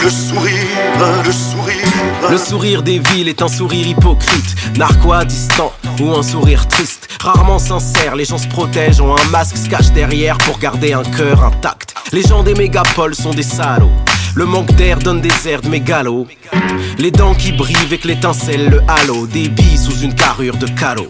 Le sourire, le sourire. Le sourire des villes est un sourire hypocrite, narquois, distant ou un sourire triste. Rarement sincère, les gens se protègent, ont un masque, se cachent derrière pour garder un cœur intact. Les gens des mégapoles sont des salauds. Le manque d'air donne des airs de mégalos. Les dents qui brillent avec l'étincelle, le halo. Des billes sous une carrure de calot.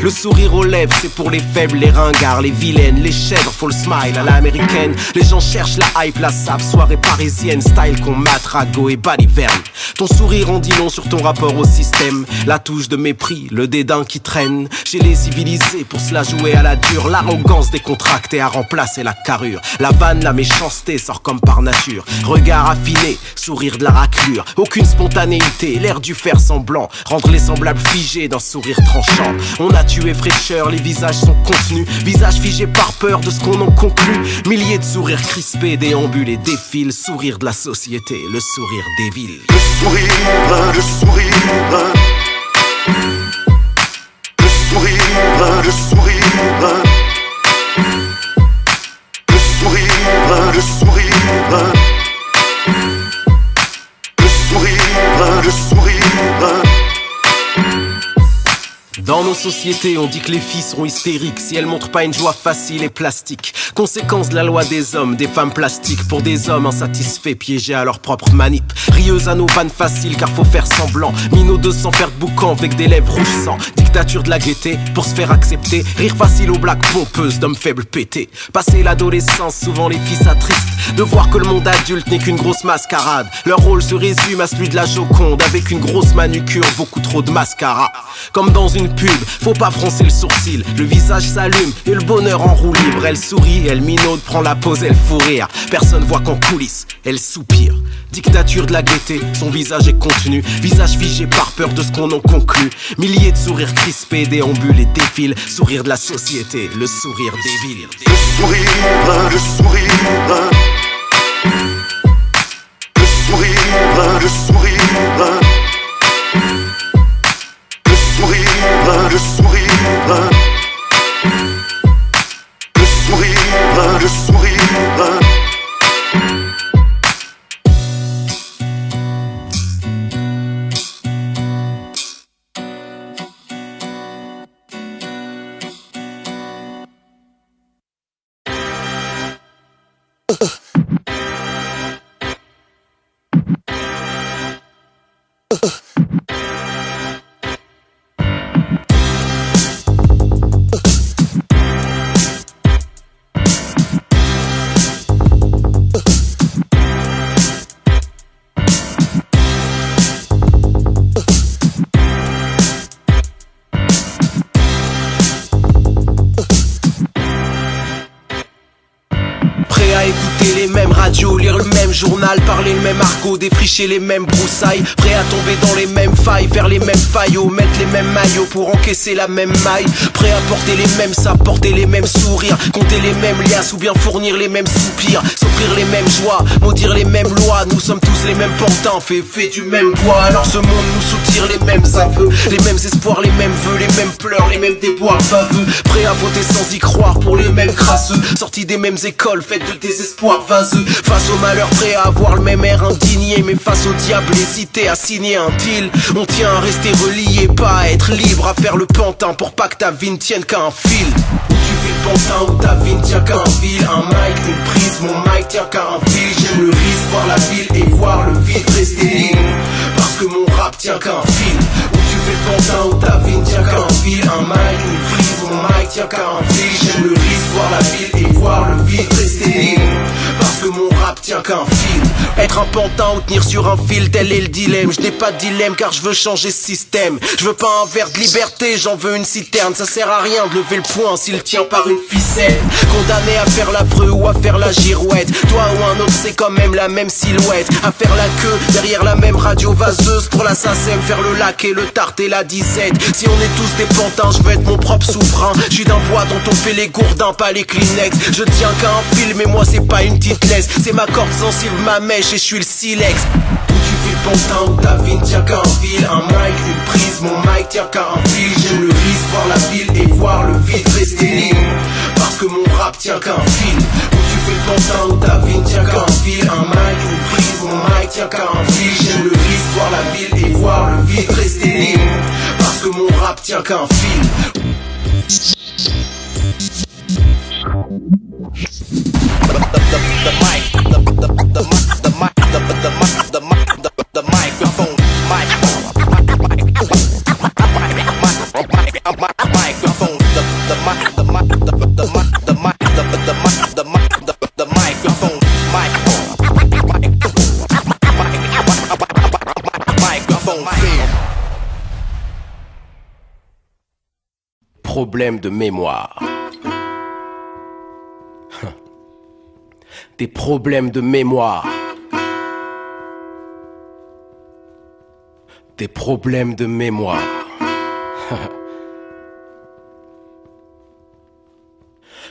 Le sourire aux lèvres, c'est pour les faibles, les ringards, les vilaines, les chèvres, faut le smile à l'américaine. Les gens cherchent la hype, la sable, soirée parisienne, style qu'on mate, ragot et baliverne. Ton sourire en dit long sur ton rapport au système. La touche de mépris, le dédain qui traîne. Chez les civilisés, pour se la jouer à la dure. L'arrogance décontractée a remplacé la carrure. La vanne, la méchanceté sort comme par nature. Regard affiné, sourire de la raclure. Aucune spontanéité, l'air du faire semblant. Rendre les semblables figés d'un sourire tranchant. On a tué fraîcheur, les visages sont contenus. Visages figés par peur de ce qu'on en conclut. Milliers de sourires crispés déambulent et défilent. Sourire de la société, le sourire des villes. Le sourire, le sourire. Le sourire, le sourire. Le sourire, le sourire. Le sourire, le sourire. Dans nos sociétés, on dit que les filles seront hystériques si elles montrent pas une joie facile et plastique. Conséquence de la loi des hommes, des femmes plastiques. Pour des hommes insatisfaits, piégés à leur propre manip. Rieuses à nos vannes faciles, car faut faire semblant. Minaudeuses sans faire de boucan, avec des lèvres rouges sang. Dictature de la gaieté, pour se faire accepter. Rire facile aux blagues pompeuses d'hommes faibles pétés. Passer l'adolescence, souvent les filles s'attristent de voir que le monde adulte n'est qu'une grosse mascarade. Leur rôle se résume à celui de la Joconde, avec une grosse manucure, beaucoup trop de mascara. Comme dans une pub, faut pas froncer le sourcil. Le visage s'allume et le bonheur en roue libre. Elle sourit, elle minaude, prend la pose, elle fout rire. Personne voit qu'en coulisses, elle soupire. Dictature de la gaieté, son visage est contenu. Visage figé par peur de ce qu'on en conclut. Milliers de sourires crispés déambulent et défilent. Sourire de la société, le sourire des villes. Le sourire, le sourire. Le sourire, le sourire. Le sourire, le sourire. Le sourire, le sourire. Écouter les mêmes radios, lire le même journal, parler le même argot, défricher les mêmes broussailles, prêt à tomber dans les mêmes failles, faire les mêmes faillots, mettre les mêmes maillots pour encaisser la même maille, prêt à porter les mêmes sapes, porter les mêmes sourires, compter les mêmes liasses ou bien fournir les mêmes soupirs, s'offrir les mêmes joies, maudire les mêmes lois. Nous sommes tous les mêmes pantins, fait du même bois. Alors ce monde nous soutire les mêmes aveux, les mêmes espoirs, les mêmes vœux, les mêmes pleurs, les mêmes déboires baveux, prêt à voter sans y croire pour les mêmes crasseux, sortis des mêmes écoles, faites de désespoir vaseux, face au malheur prêt à avoir le même air indigné, mais face au diable hésité à signer un deal. On tient à rester relié, pas à être libre, à faire le pantin pour pas que ta vie ne tienne qu'à un fil. Où tu fais le pantin, où ta vie ne tient qu'à un fil. Un mic, une prise, mon mic tient qu'à un fil. J'aime le risque, voir la ville et voir le vide rester libre, parce que mon rap tient qu'à un fil. Où tu fais le pantin, où ta vie ne tient qu'à un fil. Un mic, une prise, mon mic tient qu'à un fil. J'aime le risque, voir la ville et voir le vide rester libre, parce que mon rap tient qu'à un fil. Être un pantin ou tenir sur un fil, tel est le dilemme. Je n'ai pas de dilemme car je veux changer ce système. Je veux pas un verre de liberté, j'en veux une citerne. Ça sert à rien de lever le poing s'il tient par une ficelle. Condamné à faire l'affreux ou à faire la girouette, toi ou un autre c'est quand même la même silhouette. À faire la queue derrière la même radio vaseuse pour la SACEM, faire le lac et le tarte et la disette. Si on est tous des pantins, je veux être mon propre souverain. Je suis d'un bois dont on fait les gourdins, pas les Kleenex. Je tiens qu'à un fil mais moi c'est pas une petite laisse. C'est ma corde sensible, ma mèche et je suis le silex. Où tu fais le pantin, où ta vie ne tient qu'à un fil. Un mic, une prise, mon mic tient qu'à un fil. J'aime le risque, voir la ville et voir le vide rester libre, parce que mon rap tient qu'à un fil. Où tu fais le pantin, où ta vie ne tient qu'à un fil. Un mic, une prise, mon mic m'appartient qu'à un fil. J'aime le risque, voir la ville et voir le vide rester libre. Parce que mon rap tient qu'à un fil. Problème de mémoire. Des problèmes de mémoire. Des problèmes de mémoire.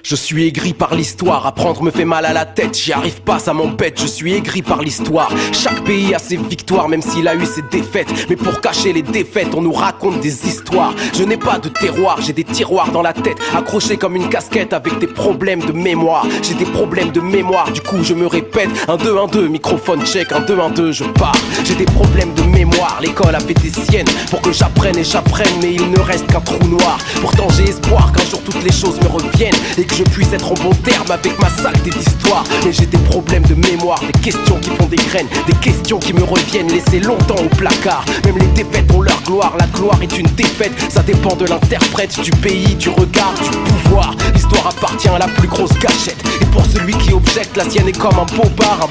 Je suis aigri par l'histoire, apprendre me fait mal à la tête, j'y arrive pas, ça m'embête, je suis aigri par l'histoire. Chaque pays a ses victoires, même s'il a eu ses défaites. Mais pour cacher les défaites, on nous raconte des histoires. Je n'ai pas de terroir, j'ai des tiroirs dans la tête, accrochés comme une casquette avec des problèmes de mémoire. J'ai des problèmes de mémoire, du coup je me répète. 1, 2, 1, 2, microphone check, 1, 2, 1, 2, je pars. J'ai des problèmes de mémoire, l'école a fait des siennes pour que j'apprenne et j'apprenne, mais il ne reste qu'un trou noir. Pourtant j'ai espoir qu'un jour toutes les choses me reviennent et que je puisse être en bon terme avec ma saleté d'histoire. Mais j'ai des problèmes de mémoire, des questions qui font des graines, des questions qui me reviennent laissées longtemps au placard. Même les défaites ont leur gloire, la gloire est une défaite. Ça dépend de l'interprète, du pays, du regard, du pouvoir. L'histoire appartient à la plus grosse gâchette. Et pour celui qui objecte, la sienne est comme un bobard,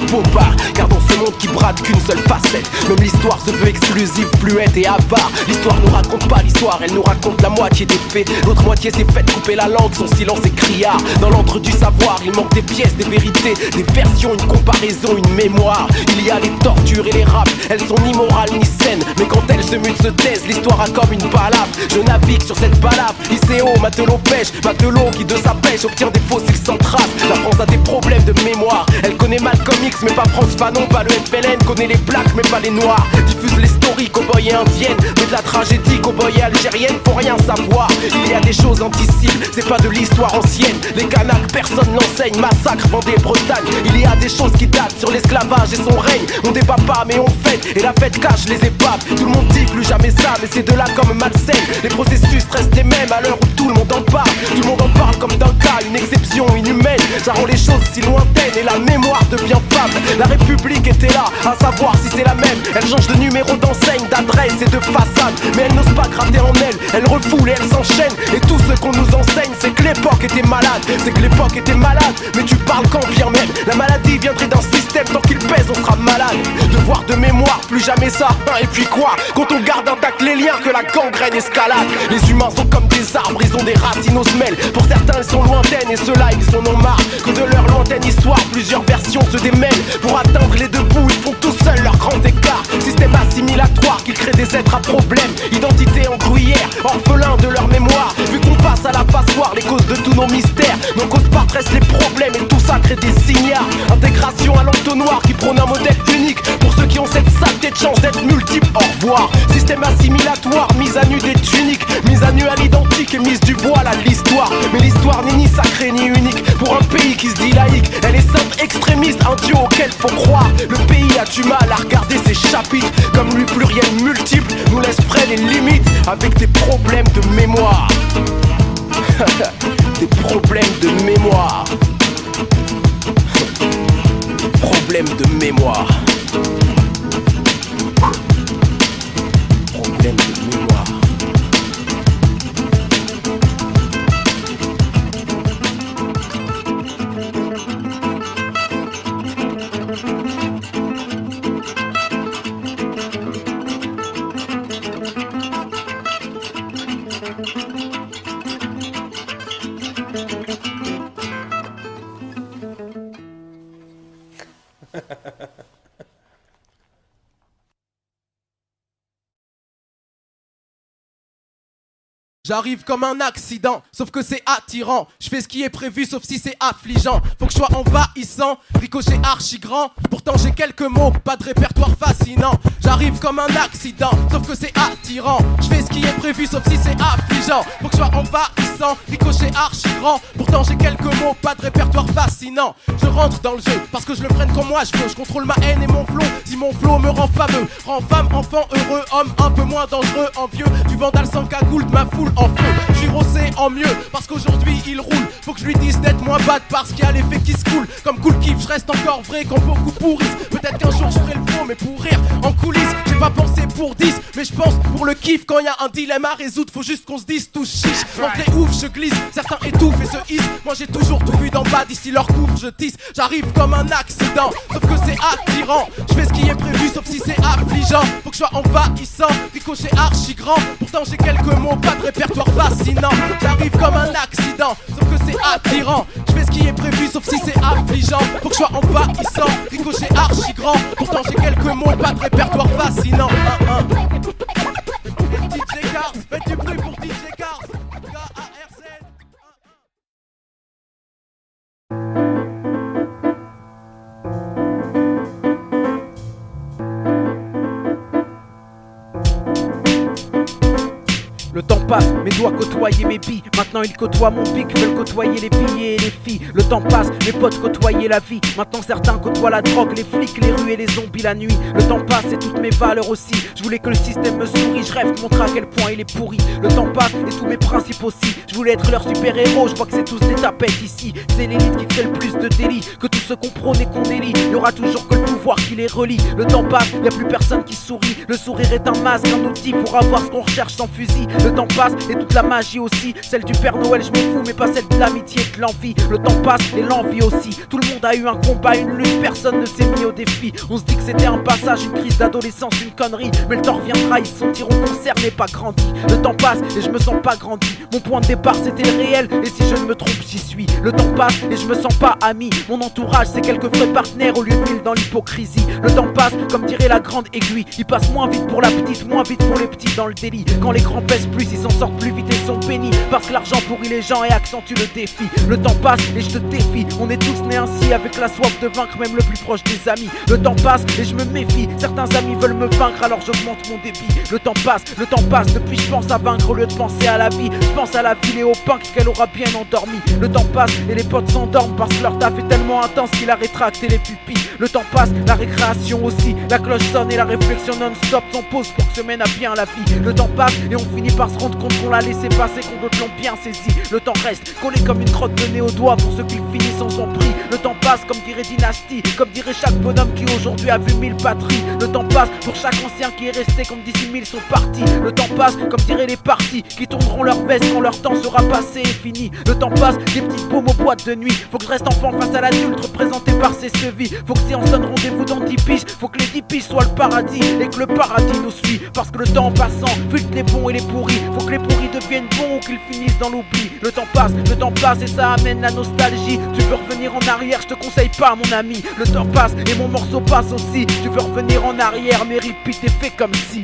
car dans ce monde qui brade qu'une seule facette. Même l'histoire se veut exclusive, fluette et avare. L'histoire nous raconte pas l'histoire, elle nous raconte la moitié des faits. L'autre moitié s'est faite couper la langue, son silence est criard. Dans l'antre du savoir, il manque des pièces, des vérités, des versions, une comparaison, une mémoire. Il y a les tortures et les raps, elles sont ni morales ni saines. Mais quand elles se mutent, se taisent, l'histoire a comme une balafre. Je navigue sur cette balafre, ICO, matelot pêche, matelot qui de sa pêche obtient des fossiles sans trace. La France a des problèmes de mémoire, elle connaît Malcolm X mais pas France Fanon, pas le FLN, connaît les blacks mais pas les noirs. Diffuse les stories cow-boy et indiennes, mais de la tragédie cow-boy et algérienne, faut rien savoir. Il y a des choses indicibles, c'est pas de l'histoire ancienne. Les Kanaks, personne n'enseigne, massacre, Vendée, Bretagne. Il y a des choses qui datent sur l'esclavage et son règne. On débat pas mais on fête, et la fête cache les épaves. Tout le monde dit plus jamais ça, mais c'est de là comme malsaine. Les processus restent les mêmes à l'heure où tout le monde en parle. Tout le monde en parle comme d'un cas, une exception inhumaine. Ça rend les choses si lointaines et la mémoire devient fable. La République était là, à savoir si c'est la même. Elle change de numéro d'enseigne, d'adresse et de façade, mais elle n'ose pas gratter en elle refoule et elle s'enchaîne. Et tout ce qu'on nous enseigne, c'est que l'époque était malade. C'est que l'époque était malade, mais tu parles quand bien même. La maladie viendrait d'un système, tant qu'il pèse on sera malade. Devoir de mémoire, plus jamais ça. Et puis quoi, quand on garde intact les liens, que la gangrène escalade. Les humains sont comme des arbres, ils ont des racines aux semelles. Pour certains elles sont lointaines et ceux-là ils en ont marre que de leur lointaine histoire, plusieurs versions se démêlent. Pour atteindre les deux bouts, ils font tout seuls leur grand écart. Système assimilatoire qui crée des êtres à problème. Identité en gruyère, orphelins de leur mémoire. Vu qu'on passe à la passoire, les causes de tous nos mystères. Nos causes partent les problèmes et tout ça crée des signares. Intégration à l'entonnoir qui prône un modèle unique. Pour ceux qui ont cette saleté de chance d'être multiples, au revoir. Système assimilatoire, mise à nu des tuniques, mise à nu à l'identique et mise du voile à l'histoire. Mais l'histoire n'est ni sacrée ni unique. Pour un pays qui se dit laïque, elle est simple, extrémiste, un dieu auquel faut croire. Le pays a du mal à regarder ses chapitres. Comme lui pluriel multiple nous laisse près les limites. Avec des problèmes de mémoire. Des problèmes de mémoire. Problèmes de mémoire. Problèmes de mémoire. J'arrive comme un accident, sauf que c'est attirant. Je fais ce qui est prévu, sauf si c'est affligeant. Faut que je sois envahissant, ricochet archi grand. Pourtant j'ai quelques mots, pas de répertoire fascinant. J'arrive comme un accident, sauf que c'est attirant. Je fais ce qui est prévu, sauf si c'est affligeant. Faut que je sois envahissant, puissant, ricochet archi grand. Pourtant j'ai quelques mots, pas de répertoire fascinant. Je rentre dans le jeu, parce que je le prenne comme moi je veux. Je contrôle ma haine et mon flow, si mon flow me rend fameux. Rend femme, enfant, heureux, homme un peu moins dangereux. Envieux, du vandal sans cagoule, de ma foule en feu. J'suis rossé en mieux, parce qu'aujourd'hui il roule. Faut que je lui dise d'être moins bad, parce qu'il y a l'effet qui se coule. Comme cool kiff, je reste encore vrai quand beaucoup pourrissent. Peut-être qu'un jour je ferai le faux, mais pour rire en coulisses. J'ai pas pensé pour 10, mais je pense pour le kiff. Quand y a un dilemme à résoudre, faut juste qu'on se dise tous chiche. L'entrée ouf, je glisse, certains étouffent et se hissent. Moi j'ai toujours tout vu d'en bas, d'ici leur couvre je tisse. J'arrive comme un accident, sauf que c'est attirant. Je fais ce qui est prévu, sauf si c'est affligeant. Faut que je sois envahissant, ricochet archi grand. Pourtant j'ai quelques mots, pas de répertoire fascinant. J'arrive comme un accident, sauf que c'est attirant. Je fais ce qui est prévu, sauf si c'est affligeant. Faut que je sois envahissant, ricochet archi grand. Pourtant j'ai quelques mots, pas de répertoire fascinant. DJ Cars, faites du bruit pour DJ Cars. K-A-R-Z. Le temps passe, mes doigts côtoyaient mes billes. Maintenant ils côtoient mon pic, veulent côtoyer les billets et les filles. Le temps passe, mes potes côtoyaient la vie. Maintenant certains côtoient la drogue, les flics, les rues et les zombies la nuit. Le temps passe et toutes mes valeurs aussi. Je voulais que le système me sourie, je rêve de montrer à quel point il est pourri. Le temps passe et tous mes principes aussi. Je voulais être leur super héros, je vois que c'est tous des tapettes ici. C'est l'élite qui fait le plus de délits que tous ceux qu'on prône et qu'on élit. Il y aura toujours que le pouvoir qui les relie. Le temps passe, y a plus personne qui sourit. Le sourire est un masque, un outil pour avoir ce qu'on recherche sans fusil. Le temps passe et toute la magie aussi. Celle du Père Noël je m'en fous, mais pas celle de l'amitié et de l'envie. Le temps passe et l'envie aussi. Tout le monde a eu un combat, une lutte, personne ne s'est mis au défi. On se dit que c'était un passage, une crise d'adolescence, une connerie. Mais le temps reviendra, ils se sentiront concernés, pas grandis. Le temps passe et je me sens pas grandi. Mon point de départ c'était le réel, et si je ne me trompe j'y suis. Le temps passe et je me sens pas ami. Mon entourage c'est quelques vrais partenaires au lieu de 1000 dans l'hypocrisie. Le temps passe comme dirait la grande aiguille. Il passe moins vite pour la petite, moins vite pour les petits dans le délit. Quand les grands pèsent plus, ils s'en sortent plus vite et sont bénis. Parce que l'argent pourrit les gens et accentue le défi. Le temps passe et je te défie. On est tous nés ainsi, avec la soif de vaincre même le plus proche des amis. Le temps passe et je me méfie. Certains amis veulent me vaincre alors j'augmente mon débit. Le temps passe depuis je pense à vaincre au lieu de penser à la vie. Je pense à la ville et au pain qu'elle aura bien endormi. Le temps passe et les potes s'endorment parce que leur taf est tellement intense qu'il a rétracté les pupilles. Le temps passe, la récréation aussi. La cloche sonne et la réflexion non-stop s'en pose pour que se mène à bien la vie. Le temps passe et on finit par se rendre compte qu'on l'a laissé passer, qu'on d'autres l'ont bien saisi. Le temps reste collé comme une crotte de nez au doigt pour ceux qui le finissent en son prix. Le temps passe comme dirait Dynasty, comme dirait chaque bonhomme qui aujourd'hui a vu 1000 patries. Le temps passe pour chaque ancien qui est resté comme d'ici 1000 sont partis. Le temps passe comme diraient les partis qui tourneront leur veste quand leur temps sera passé et fini. Le temps passe, des petites paumes aux boîtes de nuit. Faut que je reste enfant face à l'adulte représenté par ses chevilles. Faut que si on se donne rendez-vous dans 10 piges, faut que les 10 piges soient le paradis et que le paradis nous suit. Parce que le temps en passant filtre les bons et les pourris. Faut que les pourris deviennent bons ou qu'ils finissent dans l'oubli. Le temps passe et ça amène la nostalgie. Tu veux revenir en arrière, je te conseille pas mon ami. Le temps passe et mon morceau passe aussi. Tu veux revenir en arrière, mais repeat et fais comme si.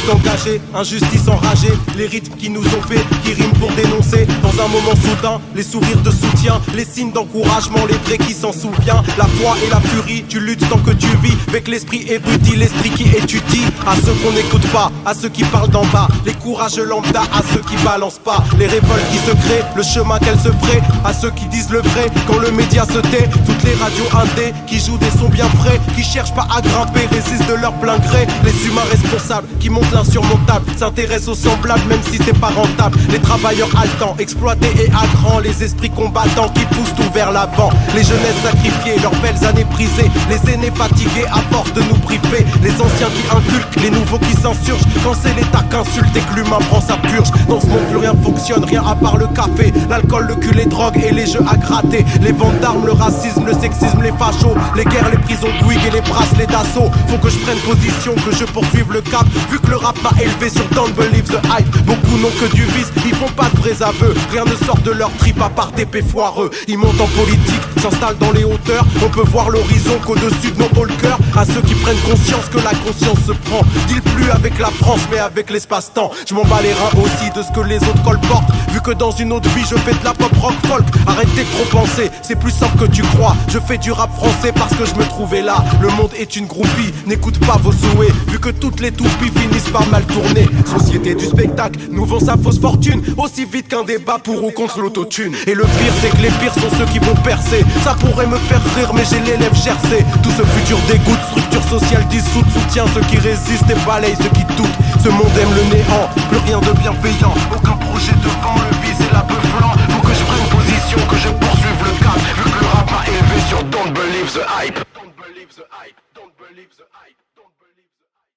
Engagé, injustice enragée, les rythmes qui nous ont fait, qui riment pour dénoncer. Dans un moment soudain, les sourires de soutien, les signes d'encouragement, les vrais qui s'en souviennent. La foi et la furie, tu luttes tant que tu vis, avec l'esprit érudit, l'esprit qui étudie. À ceux qu'on n'écoute pas, à ceux qui parlent d'en bas, les courageux lambda, à ceux qui balancent pas, les révoltes qui se créent, le chemin qu'elles se feraient, à ceux qui disent le vrai quand le média se tait. Toutes les radios indés qui jouent des sons bien frais, qui cherchent pas à grimper, résistent de leur plein gré. Les humains responsables qui monde l'insurmontable s'intéresse aux semblables même si c'est pas rentable. Les travailleurs haletants, exploités et à grands, les esprits combattants qui poussent tout vers l'avant. Les jeunesses sacrifiées, leurs belles années brisées, les aînés fatigués à force de nous priver, les anciens qui inculquent, les nouveaux qui s'insurgent. Quand c'est l'état qu'insulte et que l'humain prend sa purge. Dans ce monde plus rien fonctionne, rien à part le café, l'alcool, le cul, les drogues et les jeux à gratter. Les ventes d'armes, le racisme, le sexisme, les fachos, les guerres, les prisons de Bouygues et les bracelets d'assaut. Faut que je prenne position, que je poursuive le cap. Vu que le rap m'a élevé sur Don't Believe the Hype. Beaucoup n'ont que du vice, ils font pas de vrais aveux. Rien ne sort de leur trip à part des pets foireux. Ils montent en politique, s'installent dans les hauteurs. On peut voir l'horizon qu'au-dessus de nos hauts le cœur. À ceux qui prennent conscience que la conscience se prend. Deal plus avec la France mais avec l'espace-temps. Je m'en bats les reins aussi de ce que les autres colportent. Vu que dans une autre vie je fais de la pop rock folk. Arrêtez de trop penser, c'est plus simple que tu crois. Je fais du rap français parce que je me trouvais là. Le monde est une groupie, n'écoute pas vos souhaits. Vu que toutes les toupies finissent par mal tourner. Société du spectacle, nous vend sa fausse fortune aussi vite qu'un débat pour ou contre l'autotune. Et le pire c'est que les pires sont ceux qui vont percer. Ça pourrait me faire rire mais j'ai les lèvres gercées. Tout ce futur dégoûte, structure sociale dissoute. Soutient ceux qui résistent et balaye ceux qui doutent. Ce monde aime le néant, plus rien de bienveillant. Aucun projet devant, le vice et la bœuf blanc. Faut que je prenne position, que je poursuive le cap. Vu que le rap m'a élevé sur Don't Believe the Hype. Don't believe the hype, don't believe the hype, don't believe the hype.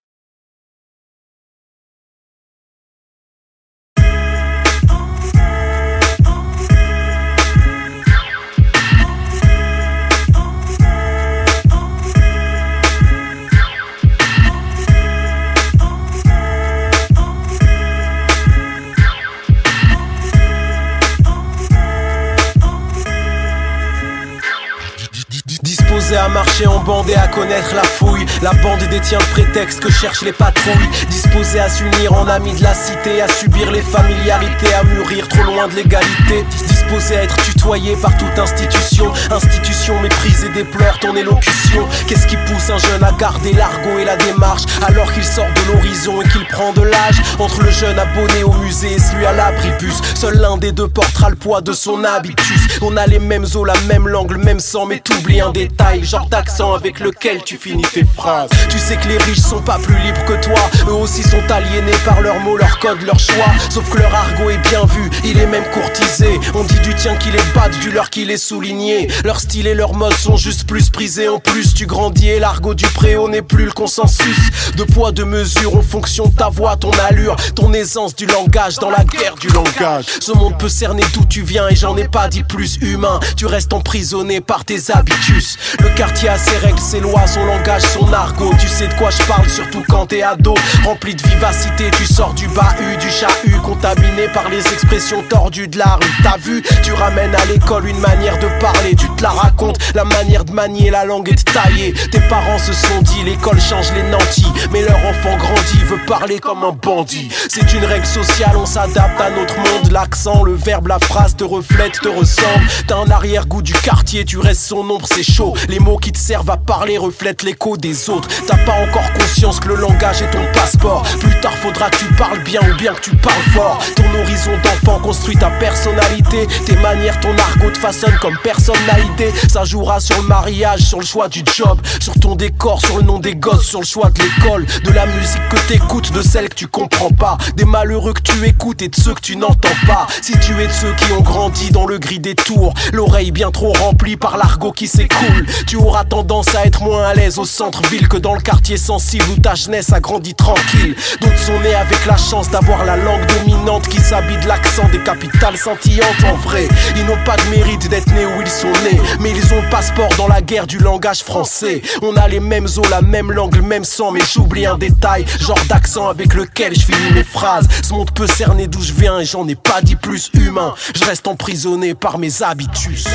Disposé à marcher en bande et à connaître la fouille. La bande détient le prétexte que cherchent les patrouilles. Disposé à s'unir en amis de la cité, à subir les familiarités, à mûrir trop loin de l'égalité. Disposé à être tutoyé par toute institution. Institution méprise et déplore ton élocution. Qu'est-ce qui pousse un jeune à garder l'argot et la démarche alors qu'il sort de l'horizon et qu'il prend de l'âge? Entre le jeune abonné au musée et celui à l'abribus, seul l'un des deux portera le poids de son habitus. On a les mêmes os, la même langue, le même sang, mais t'oublies un détail, genre d'accent avec lequel tu finis tes phrases. Tu sais que les riches sont pas plus libres que toi, eux aussi sont aliénés par leurs mots, leurs codes, leurs choix. Sauf que leur argot est bien vu, il est même courtisé. On dit du tien qu'il est bad, du leur qu'il est souligné. Leur style et leur mode sont juste plus prisés. En plus tu grandis et l'argot du préau n'est plus le consensus. De poids, de mesure en fonction de ta voix, ton allure, ton aisance du langage dans la guerre du langage. Ce monde peut cerner d'où tu viens et j'en ai pas dit plus humain. Tu restes emprisonné par tes habitus. Le quartier a ses règles, ses lois, son langage, son argot. Tu sais de quoi je parle, surtout quand t'es ado. Rempli de vivacité, tu sors du bahut, du chahut, contaminé par les expressions tordues de la rue. T'as vu, tu ramènes à l'école une manière de parler. Tu te la racontes, la manière de manier la langue et de tailler. Tes parents se sont dit, l'école change les nantis, mais leur enfant grandit, veut parler comme un bandit. C'est une règle sociale, on s'adapte à notre monde. L'accent, le verbe, la phrase te reflète, te ressemble. T'as un arrière-goût du quartier, tu restes son ombre, c'est chaud. Les mots qui te servent à parler reflètent l'écho des autres. T'as pas encore conscience que le langage est ton passeport. Plus tard faudra que tu parles bien ou bien que tu parles fort. Ton horizon d'enfant construit ta personnalité. Tes manières, ton argot te façonne comme personne n'a idée. Ça jouera sur le mariage, sur le choix du job, sur ton décor, sur le nom des gosses, sur le choix de l'école, de la musique que t'écoutes, de celle que tu comprends pas, des malheureux que tu écoutes et de ceux que tu n'entends pas. Si tu es de ceux qui ont grandi dans le gris des tours, l'oreille bien trop remplie par l'argot qui s'écoule, tu auras tendance à être moins à l'aise au centre-ville que dans le quartier sensible où ta jeunesse a grandi tranquille. D'autres sont nés avec la chance d'avoir la langue dominante qui s'habille de l'accent des capitales scintillantes. En vrai, ils n'ont pas de mérite d'être nés où ils sont nés, mais ils ont le passeport dans la guerre du langage français. On a les mêmes os, la même langue, le même sang, mais j'oublie un détail, genre d'accent avec lequel je finis mes phrases. Ce monde peut cerner d'où je viens et j'en ai pas dit plus humain. Je reste emprisonné par mes habitus.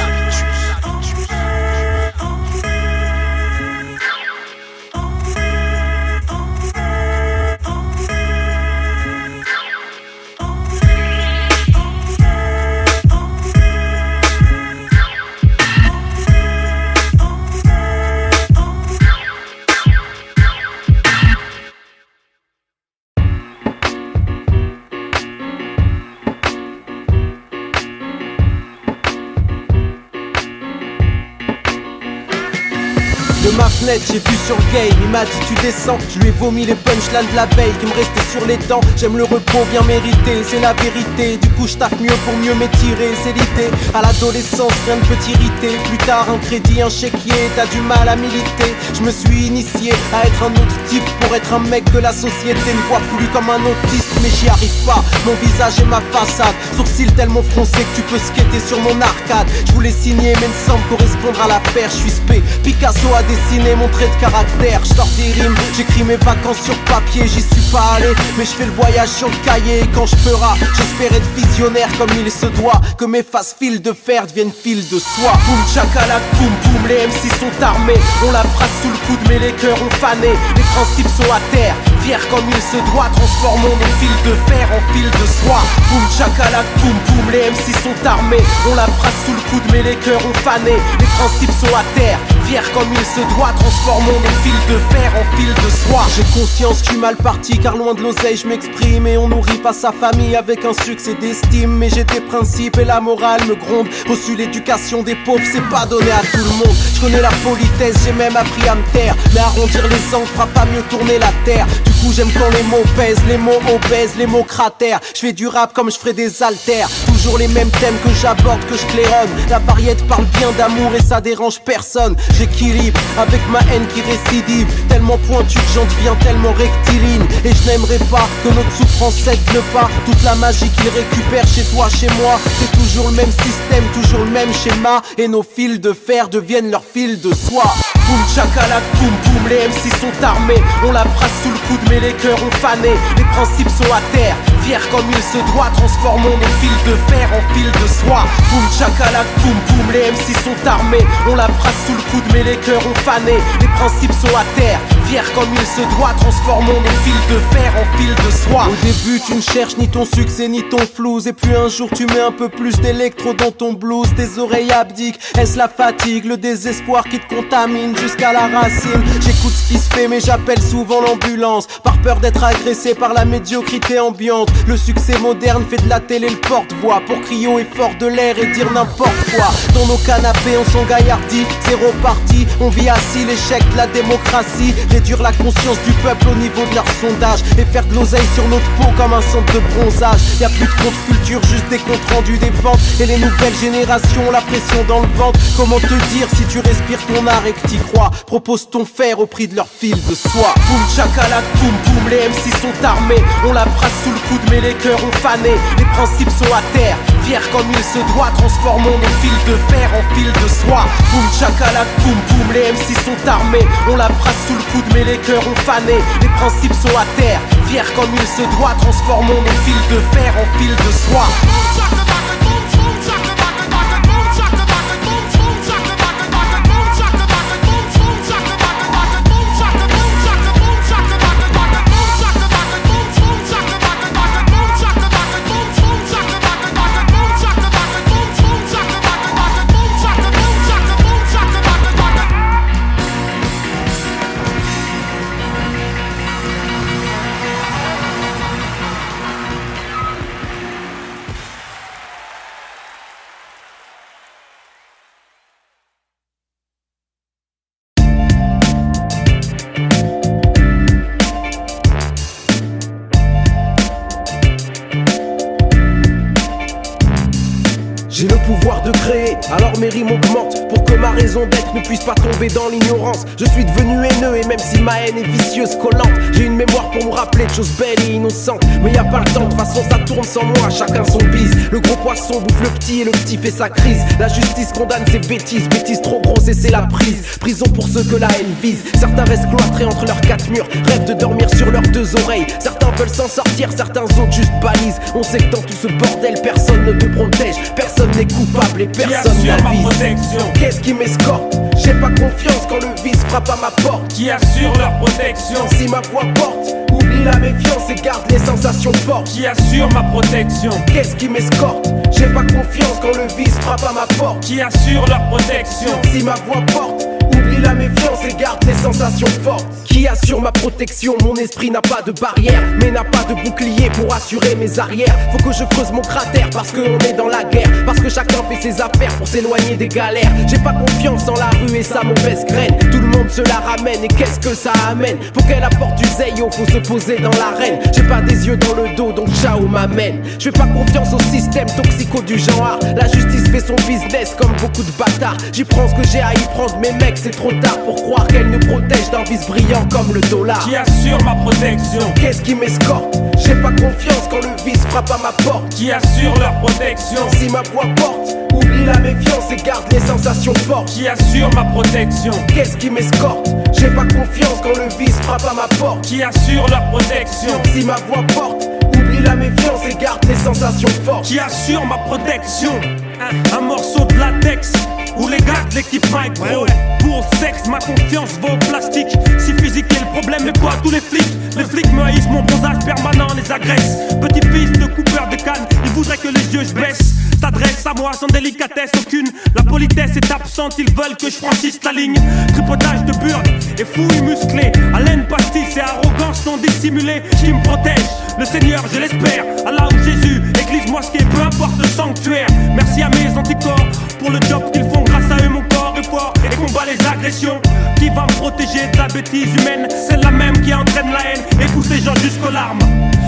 net, j'ai vu sur le game. Il m'a dit tu descends, je lui ai vomi les punchlines de la veille qui me restaient sur les dents. J'aime le repos bien mérité, c'est la vérité. Du coup je taffe mieux pour mieux m'étirer, c'est l'idée. À l'adolescence rien ne peut t'irriter. Plus tard un crédit, un chéquier, t'as du mal à militer. Je me suis initié à être un autre type pour être un mec que la société ne voit plus comme un autiste. Mais j'y arrive pas, mon visage et ma façade, sourcils tellement froncés que tu peux skater sur mon arcade. Je voulais signer mais ne semble correspondre à l'affaire. Je suis spé, Picasso a dessiné mon trait de caractère. Je sors des rimes, j'écris mes vacances sur papier. J'y suis pas allé, mais je fais le voyage sur le cahier. Et quand je ferai, j'espère être visionnaire comme il se doit. Que mes faces fil de fer deviennent fil de soie. Boum chakalak, boum boum, les MC sont armés. On la phrase sous le coude mais les cœurs ont fané. Les principes sont à terre, fiers comme il se doit. Transformons nos fils de fer en fil de soie. Boum chakalak, boum boum, les MC sont armés. On la phrase sous le coude mais les cœurs ont fané. Les principes sont à terre, fiers comme il se doit. Transformons nos fils de fer en fil de soie. J'ai conscience que je suis mal parti car loin de l'oseille je m'exprime. Et on nourrit pas sa famille avec un succès d'estime. Mais j'ai des principes et la morale me gronde. Reçu l'éducation des pauvres, c'est pas donné à tout le monde. Je connais la politesse, j'ai même appris à me taire. Mais arrondir les angles fera pas mieux tourner la terre. Du coup j'aime quand les mots pèsent, les mots obèsent, les mots cratères. Je fais du rap comme je ferais des haltères. Toujours les mêmes thèmes que j'aborde, que je claironne. La variété parle bien d'amour et ça dérange personne. J'équilibre avec ma haine qui récidive. Tellement pointue que j'en deviens tellement rectiligne. Et je n'aimerais pas que notre souffrance cède le pas. Toute la magie qu'ils récupèrent chez toi, chez moi. C'est toujours le même système, toujours le même schéma. Et nos fils de fer deviennent leurs fils de soie. Boum chakalak, boum boum, les MC sont armés. On la phrase sous le coude mais les cœurs ont fané. Les principes sont à terre, fiers comme il se doit. Transformons nos fils de fer en fil de soie. Boum chakalak, boum boum, les MC sont armés. On la phrase sous le coude mais les cœurs ont fané. Les principes sont à terre, fiers comme il se doit. Transformons nos fils de fer en fil de soie. Au début tu ne cherches ni ton succès ni ton flouze. Et puis un jour tu mets un peu plus d'électro dans ton blues. Tes oreilles abdiquent, est-ce la fatigue, le désespoir qui te contamine jusqu'à la racine? J'écoute ce qui se fait mais j'appelle souvent l'ambulance. Par peur d'être agressé par la médiocrité ambiante. Le succès moderne fait de la télé le porte-voix. Pour crier haut et fort de l'air et dire n'importe quoi. Dans nos canapés on s'engaillardit, zéro parti. On vit assis l'échec de la démocratie. Réduire la conscience du peuple au niveau de leur sondage. Et faire de l'oseille sur notre peau comme un centre de bronzage. Y'a plus de contre-culture, juste des comptes rendus des ventes. Et les nouvelles générations, la pression dans le ventre. Comment te dire si tu respires ton art et que t'y crois? Propose ton fer au prix de leur fil de soie. Boum chakalak, boum boum, les MC sont armés. On la phrase sous le coude mais les cœurs ont fané. Les principes sont à terre, fiers comme il se doit. Transformons nos fils de fer en fil de soie. Boum chakalak, boum boum, les MC sont armés. On la phrase sous le coude mais les cœurs ont fané. Les principes sont à terre, fiers comme il se doit. Transformons nos fils de fer en fil de soie. J'ai le pouvoir de créer, alors mes rimes augmentent pour que ma raison d'être ne puisse pas tomber dans l'ignorance. Je suis devenu haineux et même si ma haine est vicieuse, collante, j'ai une mémoire pour me rappeler de choses belles et innocentes. Mais y a pas le temps, de toute façon ça tourne sans moi, chacun son bise. Le gros poisson bouffe le petit et le petit fait sa crise. La justice condamne ses bêtises, bêtises trop grosses et c'est la prise. Prison pour ceux que la haine vise. Certains restent cloîtrés entre leurs quatre murs, rêvent de dormir sur leurs deux oreilles. Certains veulent s'en sortir, certains autres juste balisent. On sait que dans tout ce bordel, personne ne te protège, personne n'est coupable et personne n'avise. Qu'est-ce qui m'escorte? J'ai pas confiance quand le vice frappe à ma porte. Qui assure leur protection? Si ma voix porte, oublie la méfiance et garde les sensations fortes. Qui assure ma protection? Qu'est-ce qui m'escorte? J'ai pas confiance quand le vice frappe à ma porte. Qui assure leur protection? Si ma voix porte, Oublie la méfiance et garde les sensations fortes. Qui assure ma protection? Mon esprit n'a pas de barrière, mais n'a pas de bouclier pour assurer mes arrières. Faut que je creuse mon cratère parce qu'on est dans la guerre, parce que chacun fait ses affaires pour s'éloigner des galères. J'ai pas confiance en la rue et sa mauvaise graine. Tout le monde se la ramène et qu'est-ce que ça amène? Pour qu'elle apporte du zeyo, faut se poser dans l'arène. J'ai pas des yeux dans le dos donc ciao m'amène. Je fais pas confiance au système toxico du genre. La justice fait son business comme beaucoup de bâtards. J'y prends ce que j'ai à y prendre, mais mec c'est trop tard pour croire qu'elle nous protège d'un vice brillant comme le dollar. Qui assure ma protection? Qu'est-ce qui m'escorte? J'ai pas confiance quand le vice frappe à ma porte. Qui assure leur protection? Si ma voix porte, oublie la méfiance et garde les sensations fortes. Qui assure ma protection? Qu'est-ce qui m'escorte? J'ai pas confiance quand le vice frappe à ma porte. Qui assure leur protection? Si ma voix porte, oublie la méfiance et garde les sensations fortes. Qui assure ma protection? Un morceau de latex ou les gars de l'équipement est gros. Pour le sexe, ma confiance vaut au plastique. Si physique est le problème, mais quoi tous les flics? Les flics me haïssent, mon bronzage permanent les agresse. Petit fils de coupeur de canne, ils voudraient que les yeux je baisse. S'adresse à moi sans délicatesse aucune. La politesse est absente, ils veulent que je franchisse la ligne. Tripotage de burg et fouille musclée. Haleine pastis et arrogance non dissimulée qui me protège. Le Seigneur, je l'espère, Allah ou Jésus, église, mosquée, peu importe le sanctuaire. Merci à mes anticorps pour le job qu'ils font. Grâce à eux mon corps est fort et combat les agressions. Qui va me protéger de la bêtise humaine? C'est la même qui entraîne la haine et pousse les gens jusqu'aux larmes.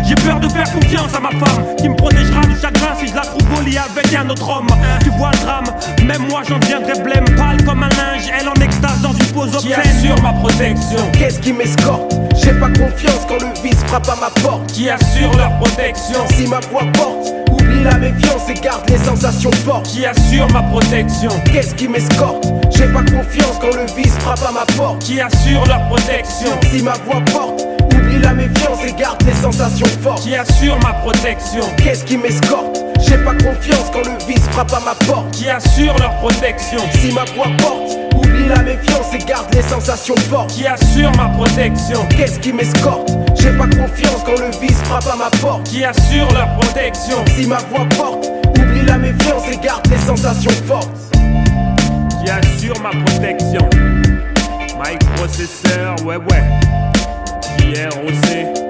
J'ai peur de faire confiance à ma femme qui me protégera du chagrin si je la trouve au lit avec un autre homme. Tu vois le drame, même moi j'en deviendrai blême. Pâle comme un linge, elle en extase dans une pose obscène. Qui assure ma protection? Qu'est-ce qui m'escorte? J'ai pas confiance quand le vice frappe à ma porte. Qui assure leur protection? Si ma voix porte, oublie la méfiance et garde les sensations fortes. Qui assure ma protection? Qu'est-ce qui m'escorte? J'ai pas confiance quand le vice frappe à ma porte. Qui assure leur protection? Si ma voix porte, oublie la méfiance et garde les sensations fortes. Qui assure ma protection? Qu'est-ce qui m'escorte? J'ai pas confiance quand le vice frappe à ma porte. Qui assure leur protection? Si ma voix porte, oublie la méfiance et garde les sensations fortes. Qui assure ma protection? Qu'est-ce qui m'escorte? J'ai pas confiance quand le vice frappe à ma porte. Qui assure leur protection? Si ma voix porte, oublie la méfiance et garde les sensations fortes. Qui assure ma protection? Mike processeur, ouais. JROC.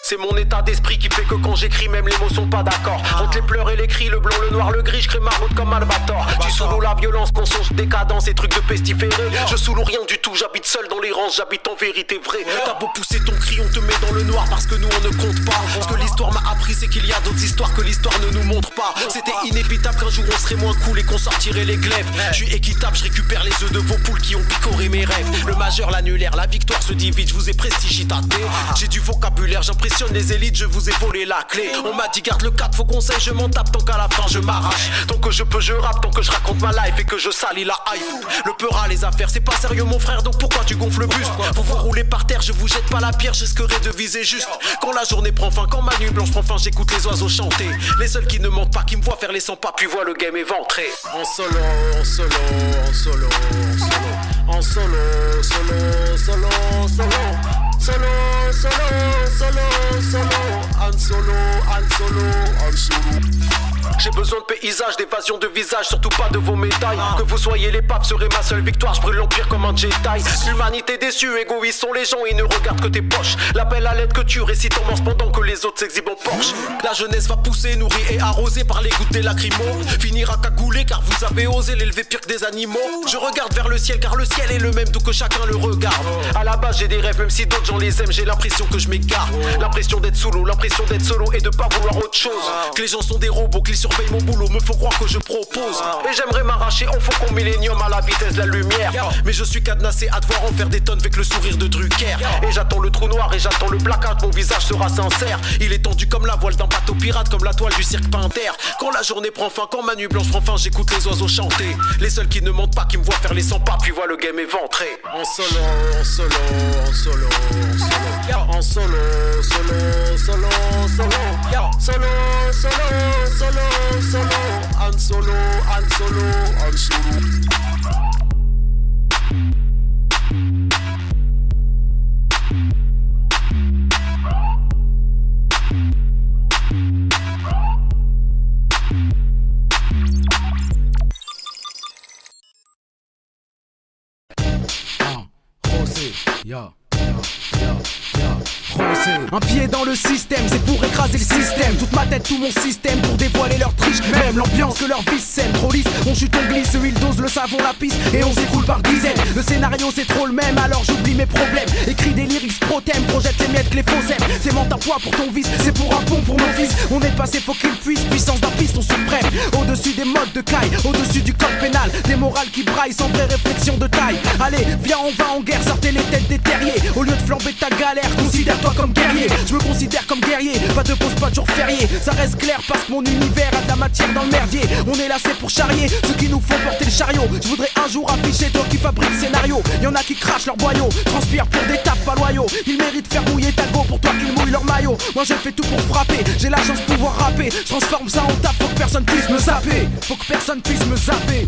C'est mon état d'esprit qui fait que quand j'écris même les mots sont pas d'accord. Entre les pleurs et les cris, le blanc, le noir, le gris, je crée ma route comme Albator. Tu sous l'eau la violence, mensonge, décadence et trucs de pestiférés. Je sous l'eau rien du tout, j'habite seul dans les rangs, j'habite en vérité vraie. T'as beau pousser ton cri, on te met dans le noir parce que nous on ne compte pas. Ce que l'histoire m'a appris c'est qu'il y a d'autres histoires que l'histoire ne nous montre pas. C'était inévitable qu'un jour on serait moins cool et qu'on sortirait les glaives. Je suis équitable, je récupère les œufs de vos poules qui ont picoré mes rêves. Le majeur, l'annulaire, la victoire se divise, je vous ai prestigitaté. J'ai du vocabulaire, j'impressionne les élites, je vous ai volé la clé. On m'a dit garde le cap, faut conseil, je m'en tape tant qu'à la fin je m'arrache. Tant que je peux je rappe, tant que je raconte ma life et que je salis la hype. Le peur à les affaires, c'est pas sérieux mon frère, donc pourquoi tu gonfles le buste? Faut vous rouler par terre, je vous jette pas la pierre, j'risquerai de viser juste. Quand la journée prend fin, quand ma nuit blanche prend fin, j'écoute les oiseaux chanter. Les seuls qui ne mentent pas, qui me voient faire les 100 pas, puis voient le game éventré. En solo, en solo, en solo, en solo, en solo, solo, solo, solo. Solo, solo, solo, solo, Han Solo, Han Solo, Han Solo. J'ai besoin de paysage, d'évasion de visage, surtout pas de vos médailles. Que vous soyez les papes serait ma seule victoire, je brûle l'empire comme un Jedi. L'humanité déçue, égoïstes sont les gens, ils ne regardent que tes poches. L'appel à l'aide que tu récites en manche pendant que les autres s'exhibent en Porsche. La jeunesse va pousser, nourrie et arrosée par les gouttes des lacrymos. Finira cagoulé car vous avez osé l'élever pire que des animaux. Je regarde vers le ciel car le ciel est le même d'où que chacun le regarde. À la base j'ai des rêves même si d'autres gens les aiment, j'ai l'impression que je m'égare. L'impression d'être sous l'eau, l'impression d'être solo et de pas vouloir autre chose. Que les gens sont des robots, que qu'ils surveillent mon boulot, me faut croire que je propose. Et j'aimerais m'arracher en faucon millénium à la vitesse de la lumière. Mais je suis cadenassé à devoir en faire des tonnes avec le sourire de Drucker. Et j'attends le trou noir et j'attends le blackout, mon visage sera sincère. Il est tendu comme la voile d'un bateau pirate, comme la toile du cirque Pinter. Quand la journée prend fin, quand ma nuit blanche prend fin, j'écoute les oiseaux chanter. Les seuls qui ne mentent pas, qui me voient faire les 100 pas, puis voient le game éventré. En solo, en solo, en solo, en solo, en solo, solo, solo, solo, solo, solo, solo, solo, en solo, en solo, en solo. Un pied dans le système, c'est pour écraser le système. Toute ma tête, tout mon système, pour dévoiler leur triche. Même l'ambiance que leur vice sème, trop lisse. On chute, on glisse, eux ils dosent le savon, la piste. Et on s'écoule par dizaines. Le scénario c'est trop le même, alors j'oublie mes problèmes. Écris des lyrics pro-thème, projette les miettes que les faux aiment. C'est ment à poids pour ton vice, c'est pour un pont pour mon fils. On est passé, faut qu'il puisse, puissance d'un piston suprême. Au-dessus des modes de caille, au-dessus du code pénal. Des morales qui braillent sans vraie réflexion de taille. Allez, viens on va en guerre, sortez les têtes des terriers. Au lieu de flamber ta galère, considère-toi comme guerrier. Je me considère comme guerrier, pas de pause, pas de jour férié. Ça reste clair parce que mon univers a de la matière dans le merdier. On est là c'est pour charrier ceux qui nous font porter le chariot. Je voudrais un jour afficher toi qui fabrique le scénario. Y'en a qui crachent leur boyau, transpirent pour des tapes pas loyaux. Ils méritent faire mouiller ta go, pour toi ils mouillent leur maillot. Moi je fais tout pour frapper, j'ai la chance de pouvoir rapper. Je transforme ça en tape, faut que personne puisse me zapper. Faut que personne puisse me zapper.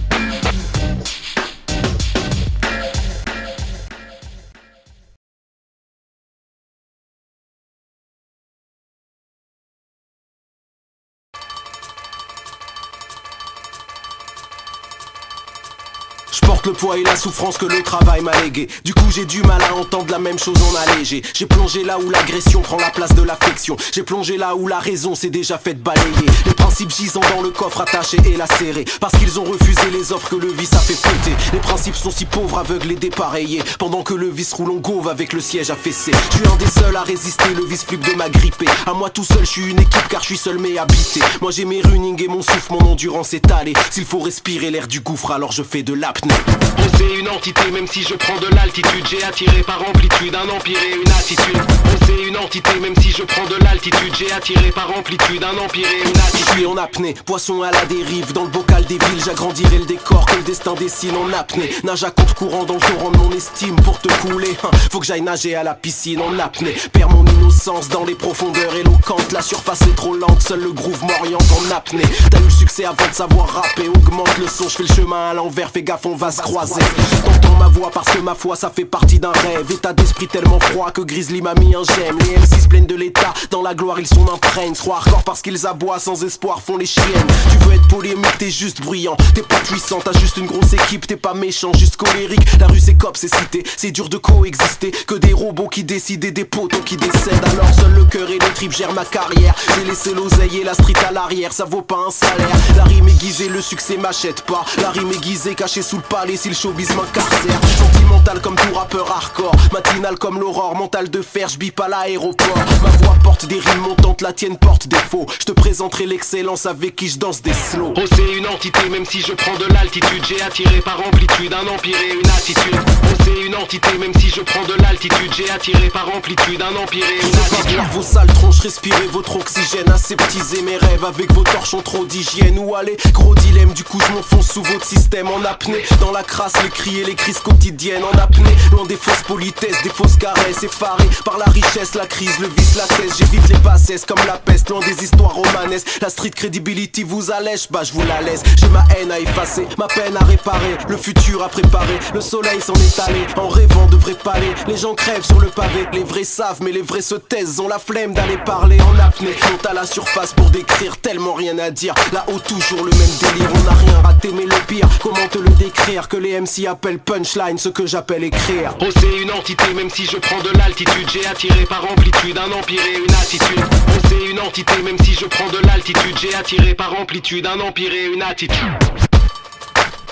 Je porte le poids et la souffrance que le travail m'a légué. Du coup j'ai du mal à entendre la même chose en allégé. J'ai plongé là où l'agression prend la place de l'affection. J'ai plongé là où la raison s'est déjà faite balayer. Les principes gisant dans le coffre attachés et lacérés, parce qu'ils ont refusé les offres que le vice a fait péter. Les principes sont si pauvres, aveugles et dépareillés, pendant que le vice roule en gauve avec le siège affaissé. Je suis un des seuls à résister, le vice flippe de m'agripper. À moi tout seul je suis une équipe car je suis seul mais habité. Moi j'ai mes running et mon souffle, mon endurance étalée. S'il faut respirer l'air du gouffre alors je fais de l'apnée. On sait une entité même si je prends de l'altitude. J'ai attiré par amplitude un empire et une attitude. On sait une entité même si je prends de l'altitude. J'ai attiré par amplitude un empire et une attitude. Je suis en apnée, poisson à la dérive. Dans le bocal des villes j'agrandirai le décor que le destin dessine en apnée. Nage à compte courant dans le torrent de mon estime pour te couler. Faut que j'aille nager à la piscine en apnée. Perds mon innocence dans les profondeurs éloquentes. La surface est trop lente, seul le groove m'oriente en apnée. T'as eu le succès avant de savoir rapper. Augmente le son, je fais le chemin à l'envers. Fais gaffe on va se croiser. T'entends ma voix parce que ma foi ça fait partie d'un rêve. État d'esprit tellement froid que Grizzly m'a mis un j'aime. Les MC se plaignent de l'état, dans la gloire ils sont imprègnes. Trop hardcore parce qu'ils aboient sans espoir font les chiennes. Tu veux être polémique, t'es juste bruyant. T'es pas puissant, t'as juste une grosse équipe. T'es pas méchant, juste colérique. La rue c'est cop, c'est cité, c'est dur de coexister. Que des robots qui décident et des poteaux qui décèdent. Alors seul le cœur et les tripes gèrent ma carrière. J'ai laissé l'oseille et la street à l'arrière. Ça vaut pas un salaire. La rime aiguisée, le succès m'achète pas. La rime aiguisée cachée sous le palais si le showbiz m'incarcère. Sentimental comme tout rappeur hardcore, matinal comme l'aurore, mental de fer, j'bip à l'aéroport. Ma voix porte des rimes montantes, la tienne porte des faux. Je te présenterai l'excellence avec qui je danse des slows. Oh c'est une entité même si je prends de l'altitude. J'ai attiré par amplitude un empire et une attitude. Oh c'est une entité même si je prends de l'altitude. J'ai attiré par amplitude un empire et une attitude. Vos sales tronches, respirez votre oxygène. Aseptisez mes rêves avec vos torchons trop d'hygiène. Ou allez, gros dilemme, du coup je m'enfonce sous votre système en apnée. Dans la crasse, les cris et les crises quotidiennes en apnée. Loin des fausses politesses, des fausses caresses. Effaré par la richesse, la crise, le vice, la thèse. J'évite les bassesses comme la peste, loin des histoires romanesques. La street credibility vous allège, bah je vous la laisse. J'ai ma haine à effacer, ma peine à réparer. Le futur à préparer, le soleil s'en est allé. En rêvant de vrais palais, les gens crèvent sur le pavé. Les vrais savent mais les vrais se taisent, ont la flemme d'aller parler en apnée. Monte à la surface pour décrire, tellement rien à dire. Là-haut toujours le même délire, on n'a rien raté mais le pire, comment te le décrire? Que les MC appellent punchline, ce que j'appelle écrire. Oh c'est une entité même si je prends de l'altitude. J'ai attiré par amplitude un empire et une attitude. Oh c'est une entité même si je prends de l'altitude. J'ai attiré par amplitude un empire et une attitude.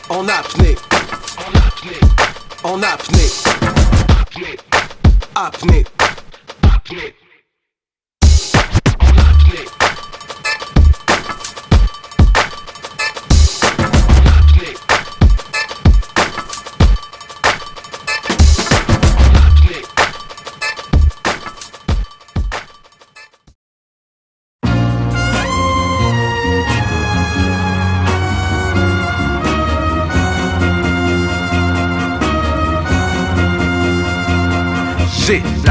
En apnée, en apnée, en apnée, apnée, apnée, apnée, en apnée.